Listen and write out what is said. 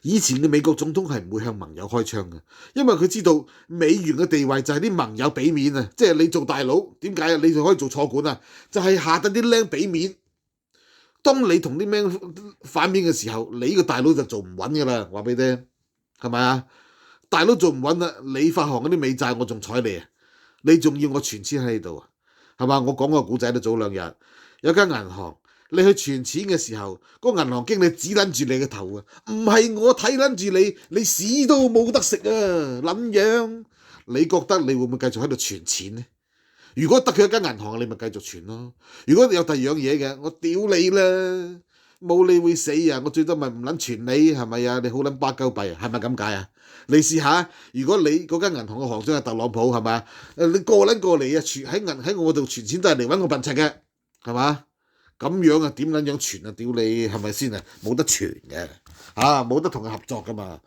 以前嘅美國總統係唔會向盟友開槍嘅，因為佢知道美元嘅地位就係啲盟友俾面啊，即係你做大佬，點解啊？你就可以做坐館啊，就係下等啲僆俾面。當你同啲僆反面嘅時候，你呢個大佬就做唔穩噶啦，話俾你聽，係咪啊？大佬做唔穩啦，你發行嗰啲美債我仲睬你啊，你仲要我存錢喺度啊，係嘛？我講個古仔都早兩日，有間銀行。你去存錢嘅時候，個銀行經理指撚住你嘅頭啊！唔係我睇撚住你，你屎都冇得食啊！撚樣，你覺得你會唔會繼續喺度存錢呢？如果得佢一間銀行，你咪繼續存咯。如果你有第二樣嘢嘅，我屌你啦！冇你會死啊！我最多咪唔撚存你，係咪啊？你好撚巴鳩閉啊？係咪咁解啊？你試下，如果你嗰間銀行嘅行長係特朗普，係咪啊？你過撚過嚟啊！喺我度存錢都係嚟揾我笨柒嘅，係嘛？咁樣啊，點撚樣傳啊？屌你係咪先啊？冇得傳嘅，冇得同佢合作噶嘛。